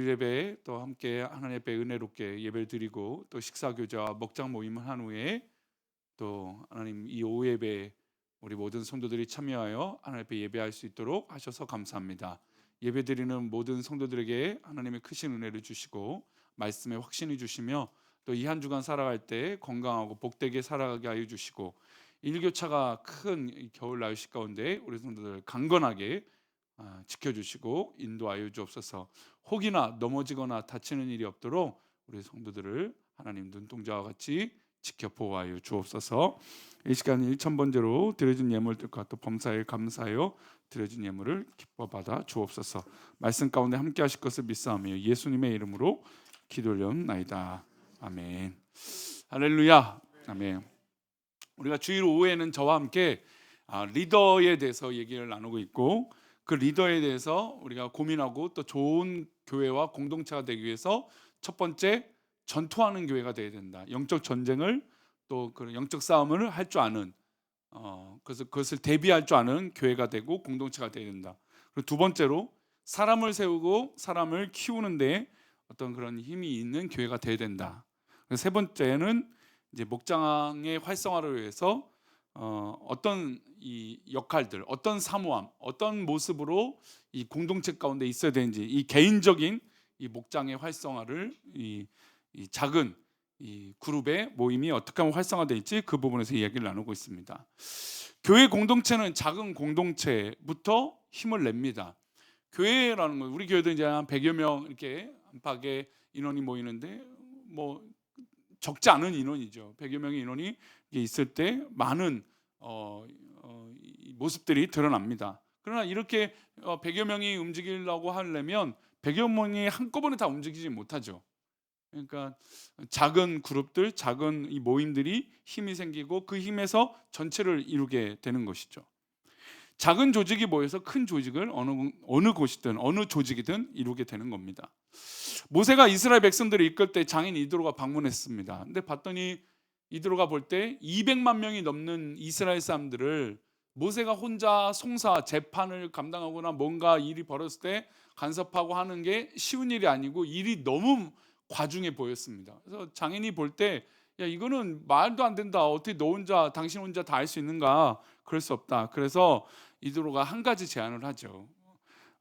주일 예배 또 함께 하나님 앞에 은혜롭게 예배를 드리고 또 식사 교제와 먹장 모임을 한 후에 또 하나님 이 오후 예배 우리 모든 성도들이 참여하여 하나님 앞에 예배할 수 있도록 하셔서 감사합니다. 예배 드리는 모든 성도들에게 하나님의 크신 은혜를 주시고 말씀에 확신을 주시며 또 이 한 주간 살아갈 때 건강하고 복되게 살아가게 하여 주시고 일교차가 큰 겨울 날씨 가운데 우리 성도들 강건하게 지켜주시고 인도하여 주옵소서. 혹이나 넘어지거나 다치는 일이 없도록 우리 성도들을 하나님 눈동자와 같이 지켜 보호하여 주옵소서. 이 시간 1000번째로 드려진 예물들과 또 범사에 감사하여 드려진 예물을 기뻐 받아 주옵소서. 말씀 가운데 함께 하실 것을 믿사오며 예수님의 이름으로 기도 올려옵나이다. 아멘. 할렐루야. 아멘. 우리가 주일 오후에는 저와 함께 리더에 대해서 얘기를 나누고 있고 그 리더에 대해서 우리가 고민하고 또 좋은 교회와 공동체가 되기 위해서 첫 번째 전투하는 교회가 되어야 된다. 영적 전쟁을 또 그 영적 싸움을 할 줄 아는 그래서 그것을 대비할 줄 아는 교회가 되고 공동체가 되어야 된다. 그리고 두 번째로 사람을 세우고 사람을 키우는데 어떤 그런 힘이 있는 교회가 되어야 된다. 그리고 세 번째는 이제 목장의 활성화를 위해서 어떤 이 역할들, 어떤 사모함, 어떤 모습으로 이 공동체 가운데 있어야 되는지 이 개인적인 이 목장의 활성화를 이 작은 이 그룹의 모임이 어떻게 하면 활성화될지 그 부분에서 이야기를 나누고 있습니다. 교회 공동체는 작은 공동체부터 힘을 냅니다. 교회라는 건 우리 교회도 이제 한 100여 명 이렇게 안팎의 인원이 모이는데 뭐 적지 않은 인원이죠. 100여 명의 인원이 있을 때 많은 모습들이 드러납니다. 그러나 이렇게 100여 명이 움직이려고 하려면 100여 명이 한꺼번에 다 움직이지 못하죠. 그러니까 작은 그룹들, 작은 이 모임들이 힘이 생기고 그 힘에서 전체를 이루게 되는 것이죠. 작은 조직이 모여서 큰 조직을 어느 곳이든 어느 조직이든 이루게 되는 겁니다. 모세가 이스라엘 백성들을 이끌 때 장인 이드로가 방문했습니다. 근데 봤더니 이드로가 볼 때 200만 명이 넘는 이스라엘 사람들을 모세가 혼자 송사 재판을 감당하거나 뭔가 일이 벌어졌을 때 간섭하고 하는 게 쉬운 일이 아니고 일이 너무 과중해 보였습니다. 그래서 장인이 볼 때 야 이거는 말도 안 된다. 어떻게 너 혼자 당신 혼자 다 할 수 있는가? 그럴 수 없다. 그래서 이드로가 한 가지 제안을 하죠.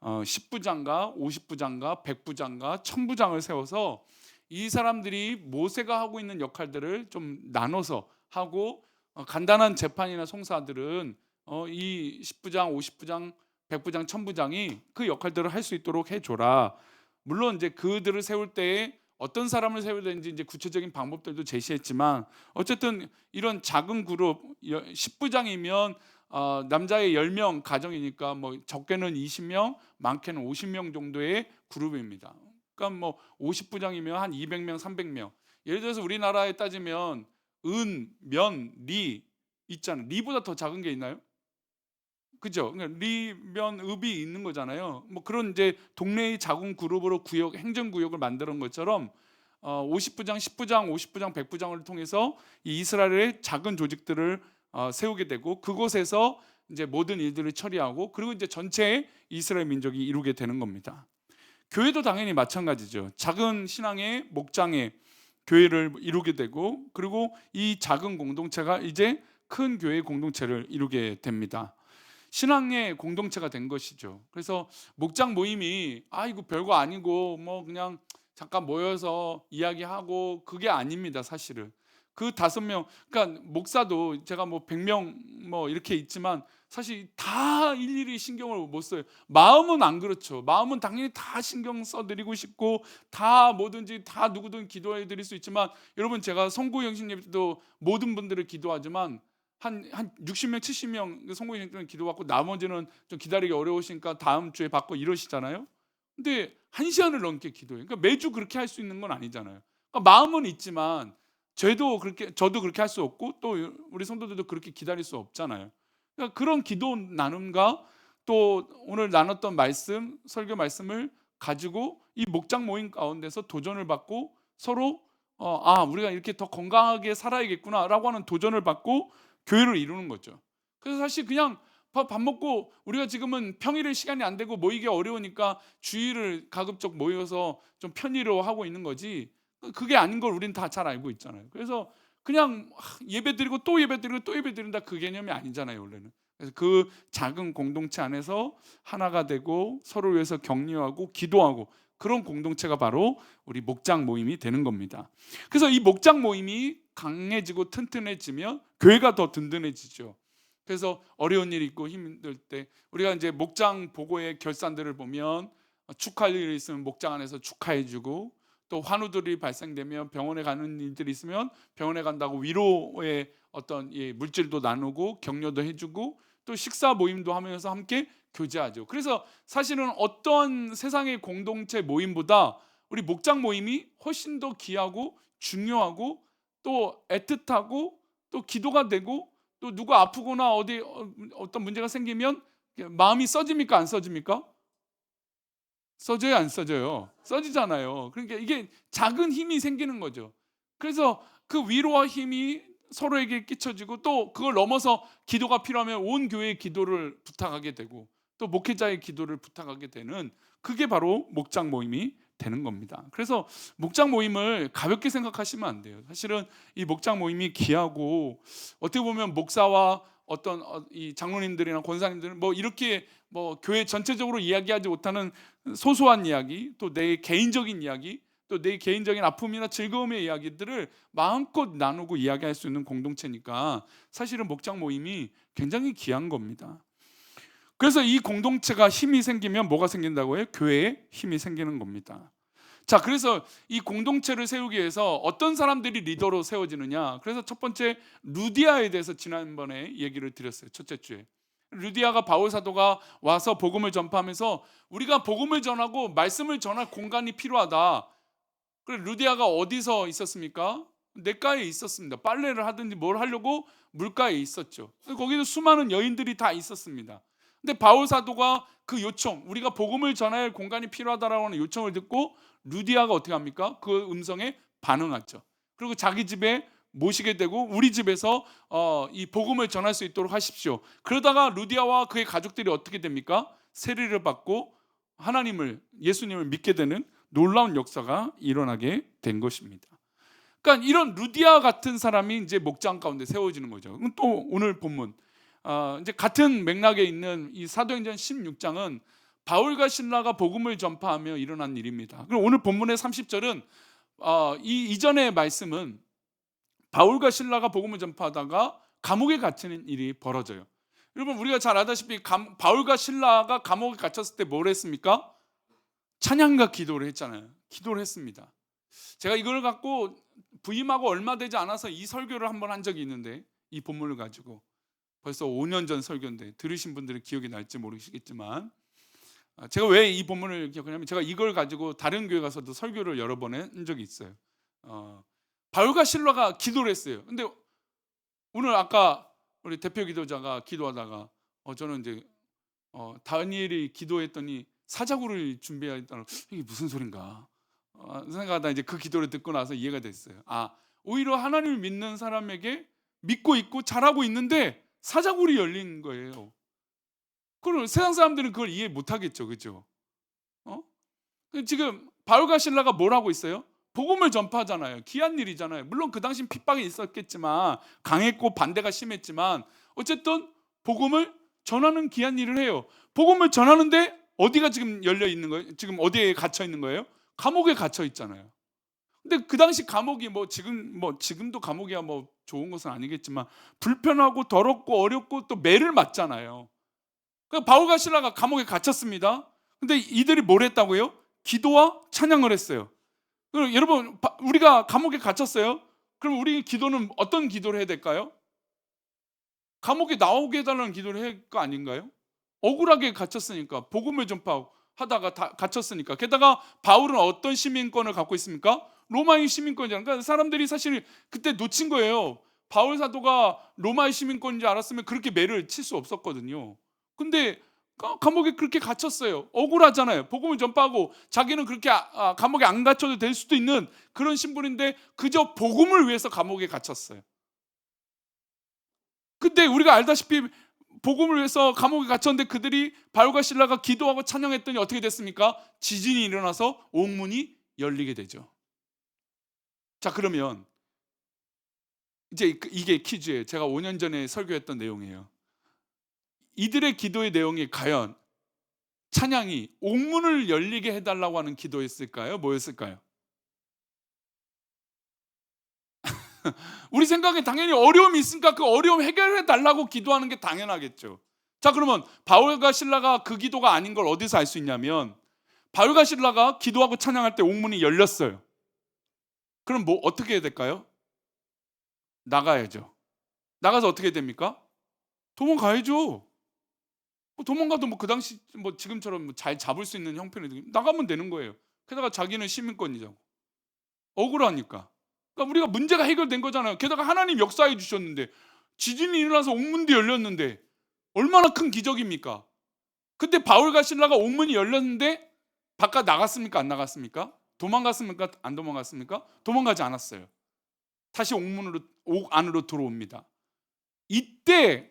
10부장과 50부장과 100부장과 1000부장을 세워서 이 사람들이 모세가 하고 있는 역할들을 좀 나눠서 하고 간단한 재판이나 송사들은 이 10부장, 50부장, 100부장, 1000부장이 그 역할들을 할 수 있도록 해줘라. 물론 이제 그들을 세울 때에 어떤 사람을 세워야 되는지 이제 구체적인 방법들도 제시했지만 어쨌든 이런 작은 그룹 10부장이면 남자의 10명 가정이니까 뭐 적게는 20명, 많게는 50명 정도의 그룹입니다. 그러니까 뭐 50부장이면 한 200명, 300명. 예를 들어서 우리나라에 따지면 은, 면, 리 있잖아요. 리보다 더 작은 게 있나요? 그죠? 그러니까 리, 면, 읍이 있는 거잖아요. 뭐 그런 이제 동네의 작은 그룹으로 구역, 행정구역을 만드는 것처럼 50부장, 10부장, 50부장, 100부장을 통해서 이 이스라엘의 작은 조직들을 세우게 되고 그곳에서 이제 모든 일들을 처리하고 그리고 이제 전체 이스라엘 민족이 이루게 되는 겁니다. 교회도 당연히 마찬가지죠. 작은 신앙의 목장의 교회를 이루게 되고 그리고 이 작은 공동체가 이제 큰 교회의 공동체를 이루게 됩니다. 신앙의 공동체가 된 것이죠. 그래서 목장 모임이 이거 별거 아니고 뭐 그냥 잠깐 모여서 이야기하고 그게 아닙니다. 사실은 그 5명 그러니까 목사도 제가 뭐 100명 뭐 이렇게 있지만 사실 다 일일이 신경을 못 써요. 마음은 안 그렇죠. 마음은 당연히 다 신경 써드리고 싶고 다 뭐든지 다 누구든 기도해 드릴 수 있지만 여러분 제가 성구 영신 예배 때도 모든 분들을 기도하지만 한 60명 70명 성구 영신은 기도받고 나머지는 좀 기다리기 어려우시니까 다음 주에 받고 이러시잖아요. 근데 1시간을 넘게 기도해요. 그러니까 매주 그렇게 할 수 있는 건 아니잖아요. 그러니까 마음은 있지만 저도 그렇게 할 수 없고 또 우리 성도들도 그렇게 기다릴 수 없잖아요. 그러니까 그런 기도 나눔과 또 오늘 나눴던 말씀, 설교 말씀을 가지고 이 목장 모임 가운데서 도전을 받고 서로 우리가 이렇게 더 건강하게 살아야겠구나라고 하는 도전을 받고 교회를 이루는 거죠. 그래서 사실 그냥 밥 먹고 우리가 지금은 평일에 시간이 안 되고 모이기 어려우니까 주일을 가급적 모여서 좀 편의로 하고 있는 거지, 그게 아닌 걸 우리는 다 잘 알고 있잖아요. 그래서 그냥 예배드리고 또 예배드리고 또 예배드린다, 그 개념이 아니잖아요 원래는. 그래서 그 작은 공동체 안에서 하나가 되고 서로 위해서 격려하고 기도하고, 그런 공동체가 바로 우리 목장 모임이 되는 겁니다. 그래서 이 목장 모임이 강해지고 튼튼해지면 교회가 더 든든해지죠. 그래서 어려운 일이 있고 힘들 때 우리가 이제 목장 보고의 결산들을 보면, 축하할 일이 있으면 목장 안에서 축하해주고, 또 환우들이 발생되면 병원에 가는 일들이 있으면 병원에 간다고 위로의 어떤 물질도 나누고 격려도 해주고, 또 식사 모임도 하면서 함께 교제하죠. 그래서 사실은 어떤 세상의 공동체 모임보다 우리 목장 모임이 훨씬 더 귀하고 중요하고, 또 애틋하고, 또 기도가 되고, 또 누가 아프거나 어떤 문제가 생기면 마음이 써집니까 안 써집니까? 써져요 안 써져요? 써지잖아요. 그러니까 이게 작은 힘이 생기는 거죠. 그래서 그 위로와 힘이 서로에게 끼쳐지고, 또 그걸 넘어서 기도가 필요하면 온 교회의 기도를 부탁하게 되고, 또 목회자의 기도를 부탁하게 되는, 그게 바로 목장 모임이 되는 겁니다. 그래서 목장 모임을 가볍게 생각하시면 안 돼요. 사실은 이 목장 모임이 귀하고, 어떻게 보면 목사와 어떤 이 장로님들이나 권사님들은 뭐 이렇게 뭐 교회 전체적으로 이야기하지 못하는 소소한 이야기, 또 내 개인적인 이야기, 또 내 개인적인 아픔이나 즐거움의 이야기들을 마음껏 나누고 이야기할 수 있는 공동체니까 사실은 목장 모임이 굉장히 귀한 겁니다. 그래서 이 공동체가 힘이 생기면 뭐가 생긴다고요? 교회에 힘이 생기는 겁니다. 자, 그래서 이 공동체를 세우기 위해서 어떤 사람들이 리더로 세워지느냐, 그래서 첫 번째 루디아에 대해서 지난번에 얘기를 드렸어요. 첫째 주에 루디아가 바울 사도가 와서 복음을 전파하면서, 우리가 복음을 전하고 말씀을 전할 공간이 필요하다. 그래, 루디아가 어디서 있었습니까? 냇가에 있었습니다. 빨래를 하든지 뭘 하려고 물가에 있었죠. 거기도 수많은 여인들이 다 있었습니다. 근데 바울 사도가 그 요청, 우리가 복음을 전할 할 공간이 필요하다라고 하는 요청을 듣고 루디아가 어떻게 합니까? 그 음성에 반응하죠. 그리고 자기 집에 모시게 되고, 우리 집에서 이 복음을 전할 수 있도록 하십시오. 그러다가 루디아와 그의 가족들이 어떻게 됩니까? 세례를 받고 하나님을, 예수님을 믿게 되는 놀라운 역사가 일어나게 된 것입니다. 그러니까 이런 루디아 같은 사람이 이제 목장 가운데 세워지는 거죠. 또 오늘 본문 이제 같은 맥락에 있는 이 사도행전 16장은 바울과 신라가 복음을 전파하며 일어난 일입니다. 그럼 오늘 본문의 30절은 이 이전의 말씀은 바울과 신라가 복음을 전파하다가 감옥에 갇히는 일이 벌어져요. 여러분, 우리가 잘 아다시피 바울과 신라가 감옥에 갇혔을 때 뭘 했습니까? 찬양과 기도를 했잖아요. 기도를 했습니다. 제가 이걸 갖고 부임하고 얼마 되지 않아서 이 설교를 한번 한 적이 있는데, 이 본문을 가지고 벌써 5년 전 설교인데 들으신 분들은 기억이 날지 모르시겠지만, 제가 왜 이 본문을 기억하냐면, 제가 이걸 가지고 다른 교회 가서도 설교를 여러 번 한 적이 있어요. 바울과 신라가 기도를 했어요. 근데 오늘 아까 우리 대표 기도자가 기도하다가 저는 이제 다니엘이 기도했더니 사자굴을 준비했다는, 이게 무슨 소린가 생각하다 이제 그 기도를 듣고 나서 이해가 됐어요. 오히려 하나님을 믿는 사람에게 믿고 있고 잘하고 있는데 사자굴이 열린 거예요. 그럼 세상 사람들은 그걸 이해 못하겠죠, 그죠? 지금 바울과 신라가 뭘 하고 있어요? 복음을 전파하잖아요. 귀한 일이잖아요. 물론 그 당시 핍박이 있었겠지만, 강했고 반대가 심했지만, 어쨌든 복음을 전하는 귀한 일을 해요. 복음을 전하는데 어디가 지금 열려 있는 거예요? 지금 어디에 갇혀 있는 거예요? 감옥에 갇혀 있잖아요. 근데 그 당시 감옥이 지금도 감옥이야 뭐 좋은 것은 아니겠지만 불편하고 더럽고 어렵고 또 매를 맞잖아요. 그러니까 바울과 신라가 감옥에 갇혔습니다. 근데 이들이 뭘 했다고요? 기도와 찬양을 했어요. 그럼 여러분, 우리가 감옥에 갇혔어요. 그럼 우리 기도는 어떤 기도를 해야 될까요? 감옥에 나오게 해달라는 기도를 할 거 아닌가요? 억울하게 갇혔으니까, 복음을 전파하다가 갇혔으니까. 게다가 바울은 어떤 시민권을 갖고 있습니까? 로마의 시민권이잖아요. 그러니까 사람들이 사실 그때 놓친 거예요. 바울 사도가 로마의 시민권인 줄 알았으면 그렇게 매를 칠 수 없었거든요. 근데 감옥에 그렇게 갇혔어요. 억울하잖아요. 복음을 전파하고 자기는 그렇게 감옥에 안 갇혀도 될 수도 있는 그런 신분인데 그저 복음을 위해서 감옥에 갇혔어요. 근데 우리가 알다시피 복음을 위해서 감옥에 갇혔는데 그들이 바울과 실라가 기도하고 찬양했더니 어떻게 됐습니까? 지진이 일어나서 옥문이 열리게 되죠. 자, 그러면 이제 이게 퀴즈예요. 제가 5년 전에 설교했던 내용이에요. 이들의 기도의 내용이 과연 찬양이 옥문을 열리게 해달라고 하는 기도였을까요? 뭐였을까요? 우리 생각에 당연히 어려움이 있으니까 그 어려움 해결해 달라고 기도하는 게 당연하겠죠. 자, 그러면 바울과 실라가 그 기도가 아닌 걸 어디서 알 수 있냐면, 바울과 실라가 기도하고 찬양할 때 옥문이 열렸어요. 그럼 뭐 어떻게 해야 될까요? 나가야죠. 나가서 어떻게 됩니까? 도망가야죠. 도망가도 뭐 그 당시 뭐 지금처럼 잘 잡을 수 있는 형편이 나가면 되는 거예요. 게다가 자기는 시민권이잖고. 억울하니까. 그러니까 우리가 문제가 해결된 거잖아요. 게다가 하나님 역사해 주셨는데, 지진이 일어나서 옥문도 열렸는데 얼마나 큰 기적입니까? 근데 바울과 실라가 옥문이 열렸는데 바깥 나갔습니까? 안 나갔습니까? 도망갔습니까? 안 도망갔습니까? 도망가지 않았어요. 다시 옥 안으로 들어옵니다. 이때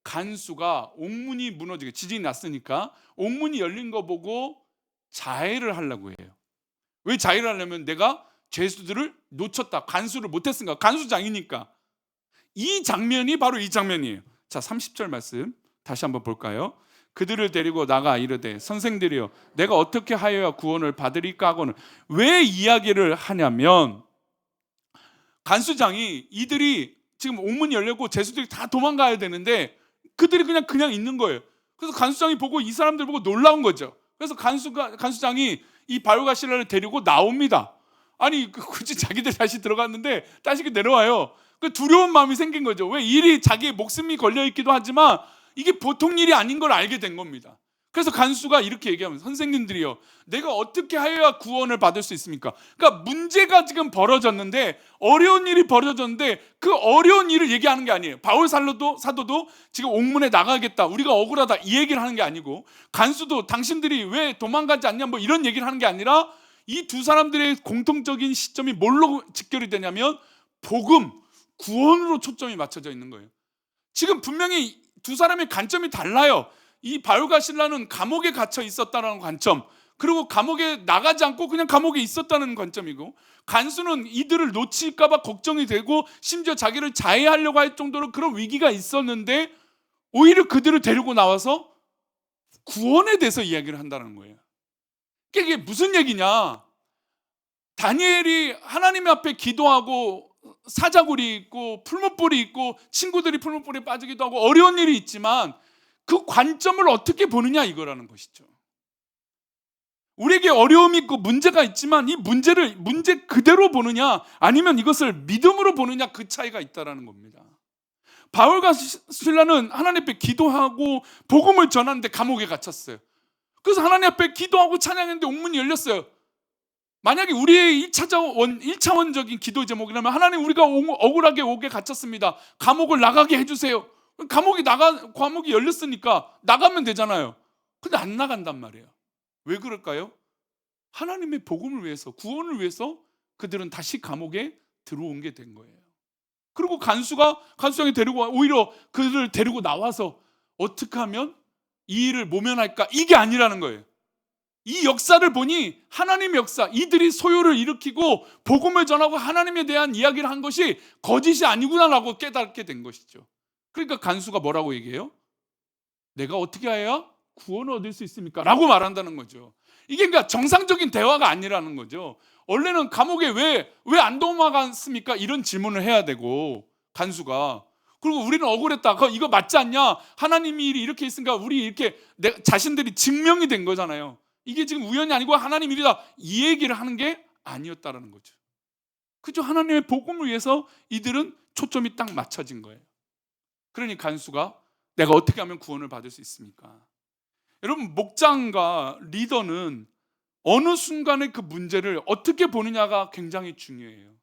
간수가 옥문이 무너지게, 지진이 났으니까 옥문이 열린 거 보고 자해를 하려고 해요. 왜 자해를 하려면 내가 죄수들을 놓쳤다, 간수를 못했으니까, 간수장이니까. 이 장면이 바로 이 장면이에요. 자, 30절 말씀 다시 한번 볼까요? 그들을 데리고 나가 이르되 선생들이여 내가 어떻게 하여야 구원을 받으리까 하고는, 왜 이야기를 하냐면, 간수장이 이들이 지금 옥문이 열렸고 죄수들이 다 도망가야 되는데 그들이 그냥 있는 거예요. 그래서 간수장이 보고 이 사람들 보고 놀라운 거죠. 그래서 간수장이 이 바울과 실라를 데리고 나옵니다. 아니 굳이 자기들 다시 들어갔는데 다시 내려와요. 그 두려운 마음이 생긴 거죠. 왜? 일이 자기의 목숨이 걸려 있기도 하지만 이게 보통 일이 아닌 걸 알게 된 겁니다. 그래서 간수가 이렇게 얘기하면, 선생님들이요 내가 어떻게 하여야 구원을 받을 수 있습니까? 그러니까 문제가 지금 벌어졌는데, 어려운 일이 벌어졌는데 그 어려운 일을 얘기하는 게 아니에요. 바울 사도도 지금 옥문에 나가겠다, 우리가 억울하다, 이 얘기를 하는 게 아니고, 간수도 당신들이 왜 도망가지 않냐 뭐 이런 얘기를 하는 게 아니라, 이 두 사람들의 공통적인 시점이 뭘로 직결이 되냐면 복음, 구원으로 초점이 맞춰져 있는 거예요. 지금 분명히 두 사람의 관점이 달라요. 이 바울과 실라는 감옥에 갇혀 있었다는 관점, 그리고 감옥에 나가지 않고 그냥 감옥에 있었다는 관점이고, 간수는 이들을 놓칠까 봐 걱정이 되고 심지어 자기를 자해하려고 할 정도로 그런 위기가 있었는데 오히려 그들을 데리고 나와서 구원에 대해서 이야기를 한다는 거예요. 이게 무슨 얘기냐? 다니엘이 하나님 앞에 기도하고 사자굴이 있고 풀무불이 있고 친구들이 풀무불에 빠지기도 하고 어려운 일이 있지만 그 관점을 어떻게 보느냐 이거라는 것이죠. 우리에게 어려움이 있고 문제가 있지만 이 문제를 문제 그대로 보느냐 아니면 이것을 믿음으로 보느냐, 그 차이가 있다는 겁니다. 바울과 실라는 하나님 앞에 기도하고 복음을 전하는데 감옥에 갇혔어요. 그래서 하나님 앞에 기도하고 찬양했는데 옥문이 열렸어요. 만약에 우리의 1차원적인 기도 제목이라면, 하나님 우리가 억울하게 옥에 갇혔습니다, 감옥을 나가게 해주세요. 감옥이 열렸으니까 나가면 되잖아요. 근데 안 나간단 말이에요. 왜 그럴까요? 하나님의 복음을 위해서, 구원을 위해서 그들은 다시 감옥에 들어온 게 된 거예요. 그리고 간수장이 오히려 그들을 데리고 나와서 어떻게 하면 이 일을 모면할까, 이게 아니라는 거예요. 이 역사를 보니 하나님의 역사, 이들이 소요를 일으키고 복음을 전하고 하나님에 대한 이야기를 한 것이 거짓이 아니구나라고 깨닫게 된 것이죠. 그러니까 간수가 뭐라고 얘기해요? 내가 어떻게 해야 구원을 얻을 수 있습니까? 라고 말한다는 거죠. 이게 그러니까 정상적인 대화가 아니라는 거죠. 원래는 감옥에 왜 안 도망갔습니까? 이런 질문을 해야 되고, 간수가. 그리고 우리는 억울했다, 이거 맞지 않냐? 하나님이 이렇게 있으니까 우리 이렇게 자신들이 증명이 된 거잖아요. 이게 지금 우연이 아니고 하나님 일이다, 이 얘기를 하는 게 아니었다라는 거죠. 그죠? 하나님의 복음을 위해서 이들은 초점이 딱 맞춰진 거예요. 그러니 간수가 내가 어떻게 하면 구원을 받을 수 있습니까? 여러분, 목장과 리더는 어느 순간에 그 문제를 어떻게 보느냐가 굉장히 중요해요.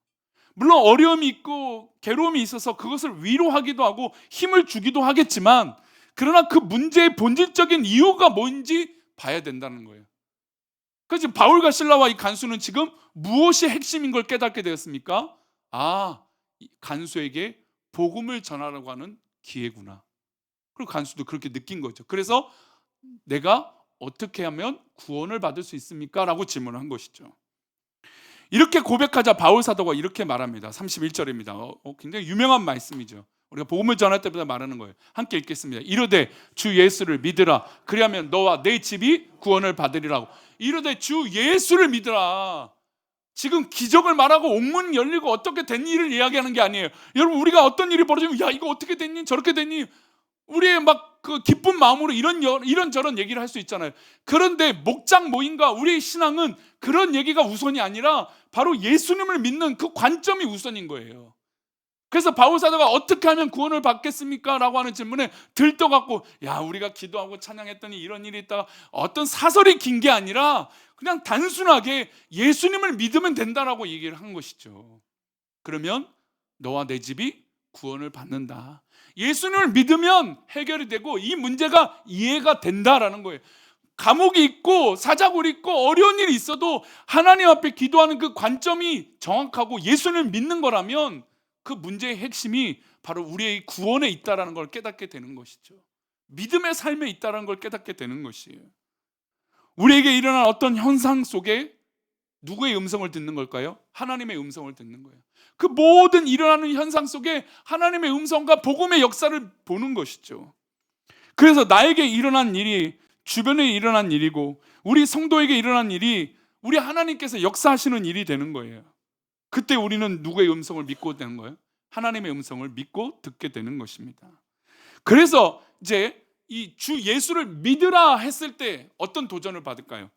물론 어려움이 있고 괴로움이 있어서 그것을 위로하기도 하고 힘을 주기도 하겠지만, 그러나 그 문제의 본질적인 이유가 뭔지 봐야 된다는 거예요. 그래서 바울과 실라와 이 간수는 지금 무엇이 핵심인 걸 깨닫게 되었습니까? 간수에게 복음을 전하라고 하는 기회구나. 그리고 간수도 그렇게 느낀 거죠. 그래서 내가 어떻게 하면 구원을 받을 수 있습니까? 라고 질문을 한 것이죠. 이렇게 고백하자 바울 사도가 이렇게 말합니다. 31절입니다. 굉장히 유명한 말씀이죠. 우리가 복음을 전할 때마다 말하는 거예요. 함께 읽겠습니다. 이르되 주 예수를 믿으라. 그리하면 너와 내 집이 구원을 받으리라고. 이르되 주 예수를 믿으라. 지금 기적을 말하고 옥문 열리고 어떻게 된 일을 이야기하는 게 아니에요. 여러분, 우리가 어떤 일이 벌어지면 야 이거 어떻게 됐니 저렇게 됐니 우리의 막 그 기쁜 마음으로 이런저런 얘기를 할 수 있잖아요. 그런데 목장 모임과 우리의 신앙은 그런 얘기가 우선이 아니라 바로 예수님을 믿는 그 관점이 우선인 거예요. 그래서 바울 사도가 어떻게 하면 구원을 받겠습니까? 라고 하는 질문에 들떠갖고 야 우리가 기도하고 찬양했더니 이런 일이 있다가 어떤 사설이 긴 게 아니라 그냥 단순하게 예수님을 믿으면 된다라고 얘기를 한 것이죠. 그러면 너와 내 집이 구원을 받는다. 예수님을 믿으면 해결이 되고 이 문제가 이해가 된다라는 거예요. 감옥이 있고 사자굴이 있고 어려운 일이 있어도 하나님 앞에 기도하는 그 관점이 정확하고 예수님을 믿는 거라면 그 문제의 핵심이 바로 우리의 구원에 있다라는 걸 깨닫게 되는 것이죠. 믿음의 삶에 있다라는 걸 깨닫게 되는 것이에요. 우리에게 일어난 어떤 현상 속에 누구의 음성을 듣는 걸까요? 하나님의 음성을 듣는 거예요. 그 모든 일어나는 현상 속에 하나님의 음성과 복음의 역사를 보는 것이죠. 그래서 나에게 일어난 일이 주변에 일어난 일이고 우리 성도에게 일어난 일이 우리 하나님께서 역사하시는 일이 되는 거예요. 그때 우리는 누구의 음성을 믿고 되는 거예요? 하나님의 음성을 믿고 듣게 되는 것입니다. 그래서 이제 이 주 예수를 믿으라 했을 때 어떤 도전을 받을까요?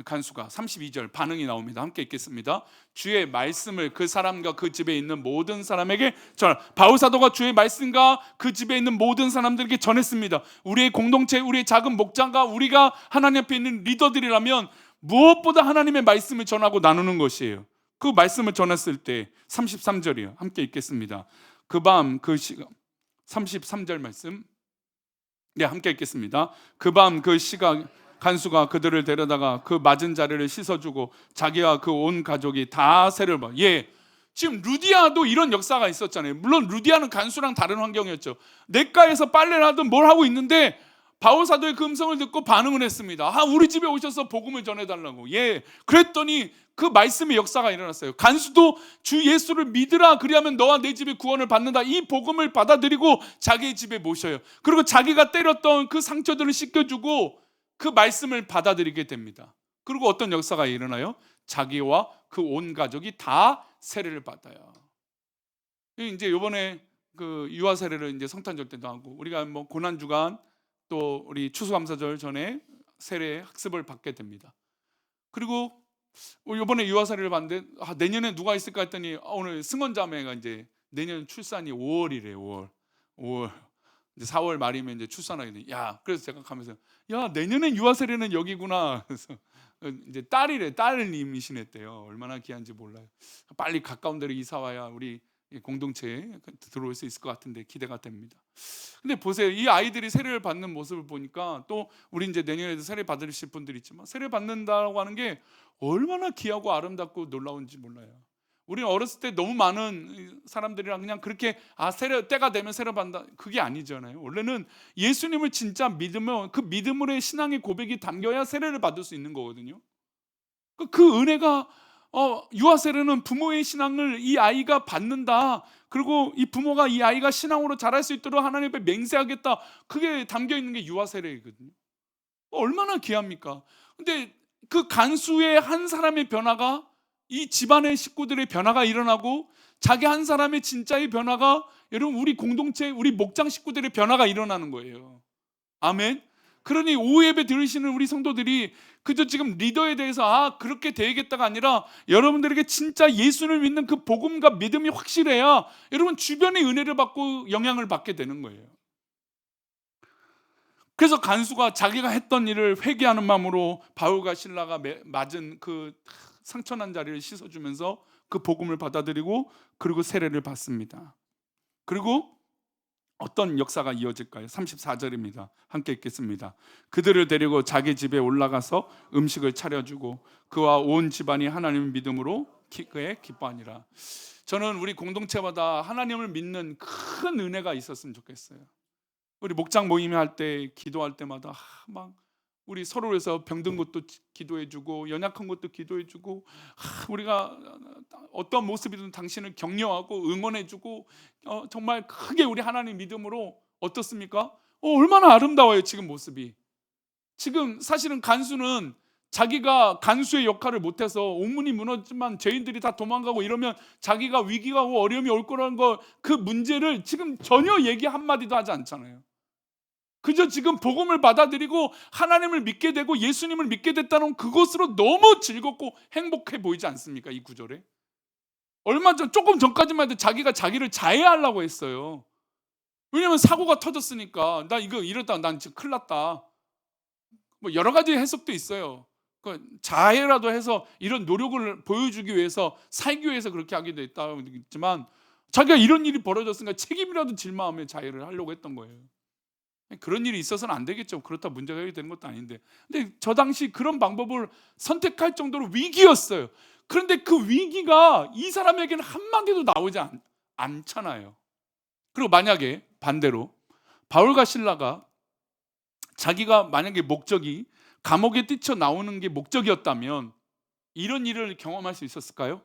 간수가 32절 반응이 나옵니다. 함께 읽겠습니다. 주의 말씀을 그 사람과 그 집에 있는 모든 사람에게 전하. 바울 사도가 주의 말씀과 그 집에 있는 모든 사람들에게 전했습니다. 우리의 공동체, 우리의 작은 목장과 우리가 하나님 앞에 있는 리더들이라면 무엇보다 하나님의 말씀을 전하고 나누는 것이에요. 그 말씀을 전했을 때 33절이요. 함께 읽겠습니다. 그 밤 그 시각 33절 말씀. 네, 함께 읽겠습니다. 그 밤 그 시각 간수가 그들을 데려다가 그 맞은 자리를 씻어주고 자기와 그 온 가족이 다 세를 봐. 지금 루디아도 이런 역사가 있었잖아요. 물론 루디아는 간수랑 다른 환경이었죠. 냇가에서 빨래를 하든 뭘 하고 있는데 바울 사도의 그 음성을 듣고 반응을 했습니다. 우리 집에 오셔서 복음을 전해달라고. 그랬더니 그 말씀의 역사가 일어났어요. 간수도 주 예수를 믿으라. 그리하면 너와 내 집이 구원을 받는다. 이 복음을 받아들이고 자기의 집에 모셔요. 그리고 자기가 때렸던 그 상처들을 씻겨주고 그 말씀을 받아들이게 됩니다. 그리고 어떤 역사가 일어나요? 자기와 그 온 가족이 다 세례를 받아요. 이제 이번에 그 유아 세례를 이제 성탄절 때도 하고 우리가 뭐 고난 주간 또 우리 추수감사절 전에 세례 학습을 받게 됩니다. 그리고 이번에 유아 세례를 받는데 내년에 누가 있을까 했더니 오늘 승원자매가 이제 내년 출산이 5월이래. 5월. 이제 4월 말이면 이제 출산하게 돼. 그래서 제가 가면서 내년엔 유아 세례는 여기구나. 그래서 이제 딸님이시냈대요. 얼마나 귀한지 몰라요. 빨리 가까운 데로 이사 와야 우리 공동체에 들어올 수 있을 것 같은데 기대가 됩니다. 근데 보세요. 이 아이들이 세례를 받는 모습을 보니까 또 우리 이제 내년에도 세례 받으실 분들이 있지만 세례 받는다고 하는 게 얼마나 귀하고 아름답고 놀라운지 몰라요. 우리는 어렸을 때 너무 많은 사람들이랑 그냥 그렇게 세례 때가 되면 세례 받는다 그게 아니잖아요. 원래는 예수님을 진짜 믿으면 그 믿음으로의 신앙의 고백이 담겨야 세례를 받을 수 있는 거거든요. 그 은혜가 유아 세례는 부모의 신앙을 이 아이가 받는다. 그리고 이 부모가 이 아이가 신앙으로 자랄 수 있도록 하나님 앞에 맹세하겠다. 그게 담겨 있는 게 유아 세례이거든요. 얼마나 귀합니까? 근데 그 간수의 한 사람의 변화가 이 집안의 식구들의 변화가 일어나고 자기 한 사람의 진짜의 변화가 여러분 우리 공동체 우리 목장 식구들의 변화가 일어나는 거예요. 아멘. 그러니 오후 예배 들으시는 우리 성도들이 그저 지금 리더에 대해서 그렇게 되겠다가 아니라 여러분들에게 진짜 예수를 믿는 그 복음과 믿음이 확실해야 여러분 주변의 은혜를 받고 영향을 받게 되는 거예요. 그래서 간수가 자기가 했던 일을 회개하는 마음으로 바울과 실라가 맞은 그 상처난 자리를 씻어주면서 그 복음을 받아들이고 그리고 세례를 받습니다. 그리고 어떤 역사가 이어질까요? 34절입니다. 함께 읽겠습니다. 그들을 데리고 자기 집에 올라가서 음식을 차려주고 그와 온 집안이 하나님을 믿음으로 그에 기뻐하니라. 저는 우리 공동체마다 하나님을 믿는 큰 은혜가 있었으면 좋겠어요. 우리 목장 모임 할 때 기도할 때마다 막 우리 서로 위해서 병든 것도 기도해주고 연약한 것도 기도해주고, 우리가 어떤 모습이든 당신을 격려하고 응원해주고, 정말 크게 우리 하나님 믿음으로 어떻습니까? 얼마나 아름다워요 지금 모습이. 지금 사실은 간수는 자기가 간수의 역할을 못해서 옥문이 무너지만 죄인들이 다 도망가고 이러면 자기가 위기가 오고 어려움이 올 거라는 그 문제를 지금 전혀 얘기 한마디도 하지 않잖아요. 그저 지금 복음을 받아들이고 하나님을 믿게 되고 예수님을 믿게 됐다는 그것으로 너무 즐겁고 행복해 보이지 않습니까? 이 구절에 조금 전까지만 해도 자기가 자기를 자해하려고 했어요. 왜냐하면 사고가 터졌으니까. 나 이거 이러다 난 지금 큰일 났다. 뭐 여러 가지 해석도 있어요. 자해라도 해서 이런 노력을 보여주기 위해서, 살기 위해서 그렇게 하게 됐다고 있지만, 자기가 이런 일이 벌어졌으니까 책임이라도 질 마음에 자해를 하려고 했던 거예요. 그런 일이 있어서는 안 되겠죠. 그렇다고 문제가 해결되는 것도 아닌데. 근데 저 당시 그런 방법을 선택할 정도로 위기였어요. 그런데 그 위기가 이 사람에게는 한마디도 나오지 않잖아요. 그리고 만약에 반대로 바울과 실라가 자기가 만약에 목적이 감옥에 뛰쳐나오는 게 목적이었다면 이런 일을 경험할 수 있었을까요?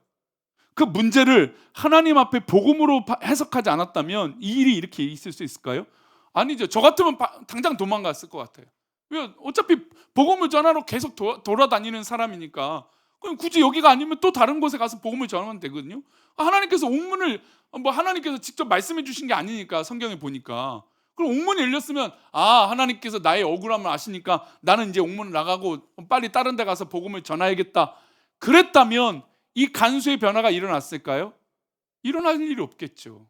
그 문제를 하나님 앞에 복음으로 해석하지 않았다면 이 일이 이렇게 있을 수 있을까요? 아니죠. 저 같으면 당장 도망갔을 것 같아요. 왜? 어차피 복음을 전하러 계속 돌아다니는 사람이니까. 그럼 굳이 여기가 아니면 또 다른 곳에 가서 복음을 전하면 되거든요. 하나님께서 옥문을 하나님께서 직접 말씀해 주신 게 아니니까, 성경에 보니까. 그럼 옥문이 열렸으면 하나님께서 나의 억울함을 아시니까 나는 이제 옥문을 나가고 빨리 다른 데 가서 복음을 전해야겠다. 그랬다면 이 간수의 변화가 일어났을까요? 일어날 일이 없겠죠.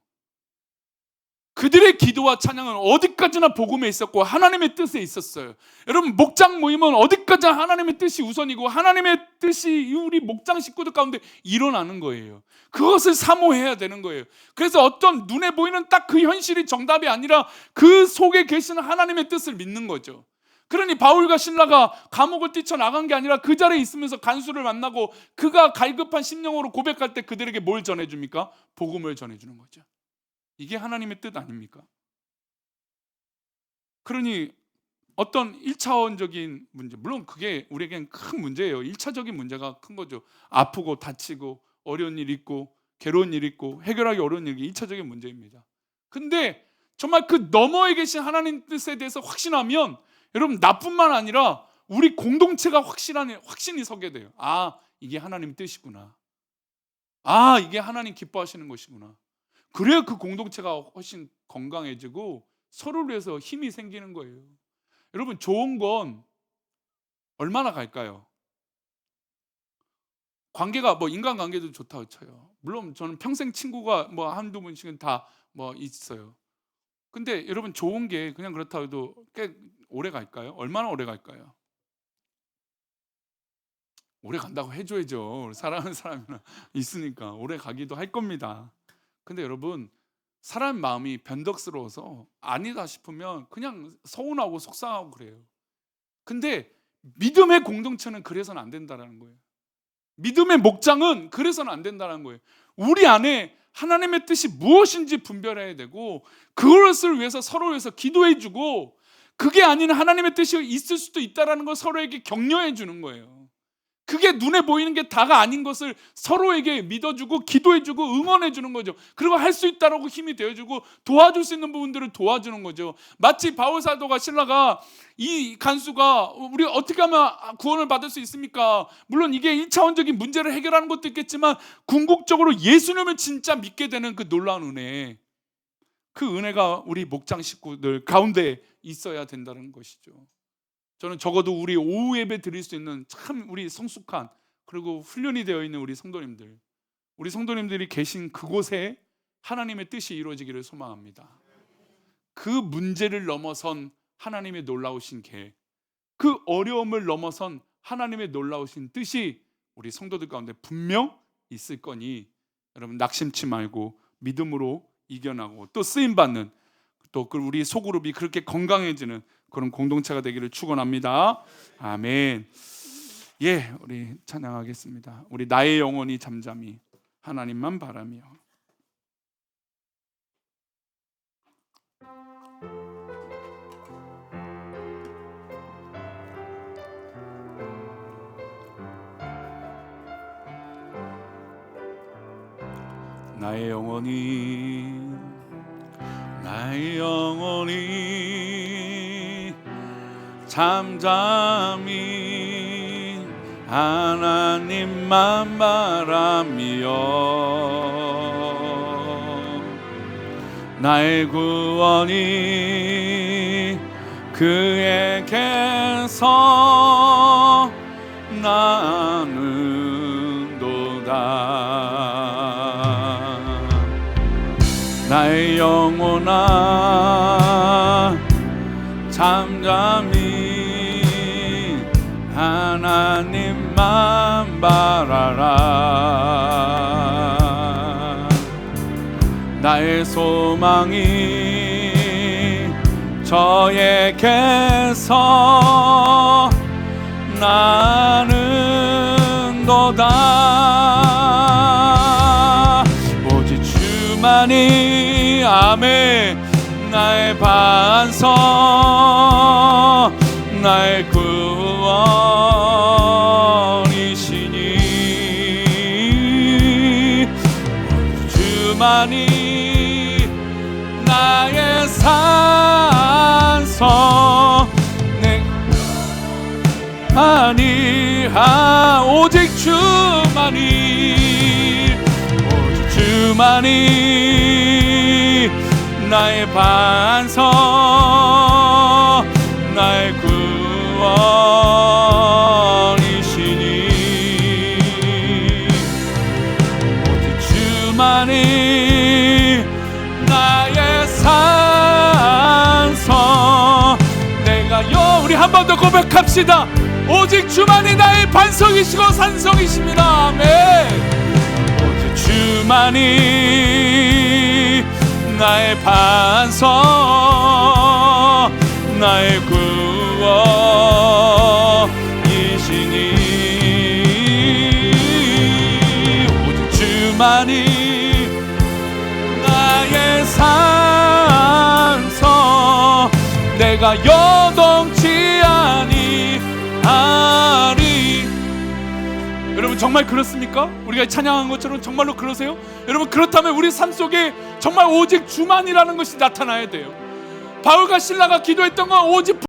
그들의 기도와 찬양은 어디까지나 복음에 있었고 하나님의 뜻에 있었어요. 여러분, 목장 모임은 어디까지나 하나님의 뜻이 우선이고 하나님의 뜻이 우리 목장 식구들 가운데 일어나는 거예요. 그것을 사모해야 되는 거예요. 그래서 어떤 눈에 보이는 딱 그 현실이 정답이 아니라 그 속에 계시는 하나님의 뜻을 믿는 거죠. 그러니 바울과 실라가 감옥을 뛰쳐나간 게 아니라 그 자리에 있으면서 간수를 만나고 그가 갈급한 심령으로 고백할 때 그들에게 뭘 전해줍니까? 복음을 전해주는 거죠. 이게 하나님의 뜻 아닙니까? 그러니 어떤 1차원적인 문제, 물론 그게 우리에겐 큰 문제예요. 1차적인 문제가 큰 거죠. 아프고 다치고 어려운 일 있고 괴로운 일 있고 해결하기 어려운 일이 1차적인 문제입니다. 근데 정말 그 너머에 계신 하나님 뜻에 대해서 확신하면 여러분, 나뿐만 아니라 우리 공동체가 확신이 서게 돼요. 이게 하나님 뜻이구나. 이게 하나님 기뻐하시는 것이구나. 그래야 그 공동체가 훨씬 건강해지고 서로를 위해서 힘이 생기는 거예요. 여러분, 좋은 건 얼마나 갈까요? 관계가 인간관계도 좋다고 쳐요. 물론 저는 평생 친구가 한두 분씩은 다 있어요. 근데 여러분, 좋은 게 그냥 그렇다고 해도 꽤 오래 갈까요? 얼마나 오래 갈까요? 오래 간다고 해줘야죠. 사랑하는 사람이나 있으니까 오래 가기도 할 겁니다. 근데 여러분, 사람 마음이 변덕스러워서 아니다 싶으면 그냥 서운하고 속상하고 그래요. 근데 믿음의 공동체는 그래서는 안 된다는 거예요. 믿음의 목장은 그래서는 안 된다는 거예요. 우리 안에 하나님의 뜻이 무엇인지 분별해야 되고 그것을 위해서 서로 위해서 기도해 주고, 그게 아닌 하나님의 뜻이 있을 수도 있다는 걸 서로에게 격려해 주는 거예요. 그게 눈에 보이는 게 다가 아닌 것을 서로에게 믿어주고 기도해주고 응원해주는 거죠. 그리고 할 수 있다라고 힘이 되어주고 도와줄 수 있는 부분들을 도와주는 거죠. 마치 바울 사도가 실라가 이 간수가 우리 어떻게 하면 구원을 받을 수 있습니까? 물론 이게 1차원적인 문제를 해결하는 것도 있겠지만 궁극적으로 예수님을 진짜 믿게 되는 그 놀라운 은혜, 그 은혜가 우리 목장 식구들 가운데 있어야 된다는 것이죠. 저는 적어도 우리 오후 예배 드릴 수 있는 참 우리 성숙한 그리고 훈련이 되어 있는 우리 성도님들이 계신 그곳에 하나님의 뜻이 이루어지기를 소망합니다. 그 문제를 넘어선 하나님의 놀라우신 계획, 그 어려움을 넘어선 하나님의 놀라우신 뜻이 우리 성도들 가운데 분명 있을 거니 여러분, 낙심치 말고 믿음으로 이겨나고 또 쓰임받는, 또 우리 소그룹이 그렇게 건강해지는 그런 공동체가 되기를 축원합니다. 아멘. 우리 찬양하겠습니다. 우리 나의 영혼이 잠잠히 하나님만 바라며. 나의 영혼이 잠잠히 하나님만 바라며 나의 구원이 그에게서 나는도다. 나의 영혼아 잠잠히 하나님만 바라라. 나의 소망이 저에게서 나는도다. 오직 주만이 아멘 나의 반석 나의 구원이시니 오직 주만이 나의 산성 오직 주만이 나의 반석 나의 구원이시니 오직 주만이 나의 산성 내가 우리 한 번 더 고백합시다. 오직 주만이 나의 반석이시고 산성이십니다. 아멘. 오직 주만이 나의 반석 나의 구원이시니 오직 주만이 나의 산성 내가 여동치 아니하리. 여러분 정말 그렇습니까? 우리가 찬양한 것처럼 정말로 그러세요? 여러분 그렇다면 우리 삶 속에 정말 오직 주만이라는 것이 나타나야 돼요. 바울과 실라가 기도했던 건 오직